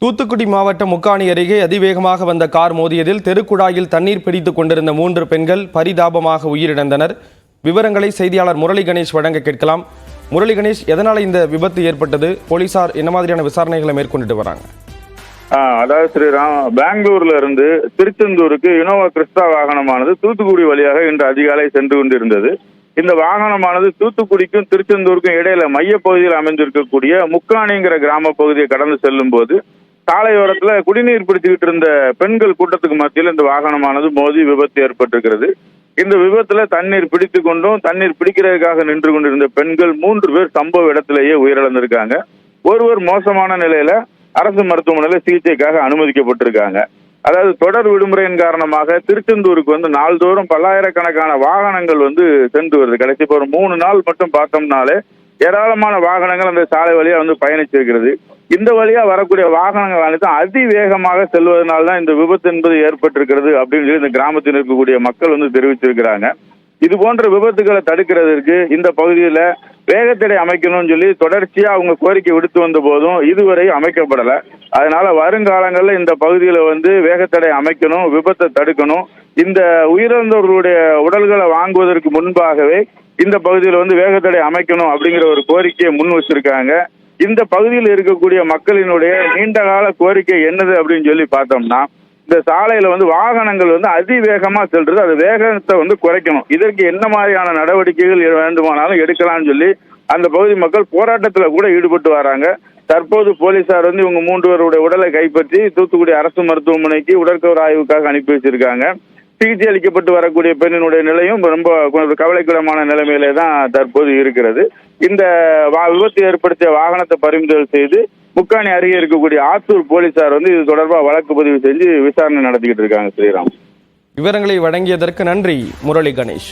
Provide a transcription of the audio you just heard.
தூத்துக்குடி மாவட்டம் முக்காணி அருகே அதிவேகமாக வந்த கார் மோதியதில் தெருக்குழாயில் தண்ணீர் பிடித்துக் கொண்டிருந்த 3 பெண்கள் பரிதாபமாக உயிரிழந்தனர். விவரங்களை செய்தியாளர் முரளி கணேஷ் வழங்க கேட்கலாம். முரளி கணேஷ், எதனால் இந்த விபத்து ஏற்பட்டது? போலீசார் என்ன மாதிரியான விசாரணைகளை மேற்கொண்டுட்டு வராங்க? அதாவது ஸ்ரீராம், பெங்களூர்ல இருந்து திருச்செந்தூருக்கு இனோவா கிறிஸ்டா வாகனமானது தூத்துக்குடி வழியாக இன்று அதிகாலை சென்று கொண்டிருந்தது. இந்த வாகனமானது தூத்துக்குடிக்கும் திருச்செந்தூருக்கும் இடையில மையப்பகுதியில் அமைந்திருக்கக்கூடிய முக்காணிங்கிற கிராம பகுதியை கடந்து செல்லும் போது சாலையோரத்துல குடிநீர் பிடிச்சுக்கிட்டு இருந்த பெண்கள் கூட்டத்துக்கு மத்தியில் இந்த வாகனமானது மோதி விபத்து ஏற்பட்டிருக்கிறது. இந்த விபத்துல தண்ணீர் பிடித்து கொண்டும் தண்ணீர் பிடிக்கிறதுக்காக நின்று கொண்டிருந்த பெண்கள் 3 பேர் சம்பவ இடத்திலேயே உயிரிழந்திருக்காங்க. ஒருவர் மோசமான நிலையில அரசு மருத்துவமனையில சிகிச்சைக்காக அனுமதிக்கப்பட்டிருக்காங்க. அதாவது தொடர் விடுமுறையின் காரணமாக திருச்செந்தூருக்கு நாள்தோறும் பல்லாயிரக்கணக்கான வாகனங்கள் சென்று வருது. கடைசி இப்போ ஒரு 3 நாள் மட்டும் பார்த்தோம்னாலே ஏராளமான வாகனங்கள் அந்த சாலை வழியா பயணிச்சிருக்கிறது. இந்த வழியா வரக்கூடிய வாகனங்கள் அனைத்து அதிவேகமாக செல்வதனால்தான் இந்த விபத்து என்பது ஏற்பட்டிருக்கிறது அப்படின்னு சொல்லி இந்த கிராமத்தில் இருக்கக்கூடிய மக்கள் தெரிவிச்சிருக்கிறாங்க. இது போன்ற விபத்துகளை தடுக்கிறதுக்கு இந்த பகுதியில வேகத்தடை அமைக்கணும்னு சொல்லி தொடர்ச்சியா அவங்க கோரிக்கை விடுத்து வந்த போதும் இதுவரை அமைக்கப்படலை. அதனால வருங்காலங்களில் இந்த பகுதியில வேகத்தடை அமைக்கணும், விபத்தை தடுக்கணும். இந்த உயிரிழந்தவர்களுடைய உடல்களை வாங்குவதற்கு முன்பாகவே இந்த பகுதியில் வேகத்தடை அமைக்கணும் அப்படிங்கிற ஒரு கோரிக்கையை முன் வச்சிருக்காங்க. இந்த பகுதியில் இருக்கக்கூடிய மக்களினுடைய நீண்டகால கோரிக்கை என்னது அப்படின்னு சொல்லி பார்த்தோம்னா, இந்த சாலையில வாகனங்கள் அதிவேகமா செல்றது, அது வேகத்தை குறைக்கணும். இதற்கு என்ன மாதிரியான நடவடிக்கைகள் வேண்டுமானாலும் எடுக்கலாம்னு சொல்லி அந்த பகுதி மக்கள் போராட்டத்துல கூட ஈடுபட்டு வராங்க. தற்போது போலீசார் இவங்க 3 பேருடைய உடலை கைப்பற்றி தூத்துக்குடி அரசு மருத்துவமனைக்கு உடற்கூறு ஆய்வுக்காக அனுப்பி வச்சிருக்காங்க. சிகிச்சை அளிக்கப்பட்டு வரக்கூடிய பெண்ணினுடைய நிலையும் ரொம்ப கவலைக்கிடமான நிலைமையிலே தான் தற்போது இருக்கிறது. இந்த விபத்து ஏற்படுத்திய வாகனத்தை பறிமுதல் செய்து முக்காணி அருகே இருக்கக்கூடிய ஆத்தூர் போலீசார் இது தொடர்பாக வழக்கு பதிவு செஞ்சு விசாரணை நடத்திக்கிட்டு இருக்காங்க. ஸ்ரீராம், விவரங்களை வழங்கியதற்கு நன்றி முரளி கணேஷ்.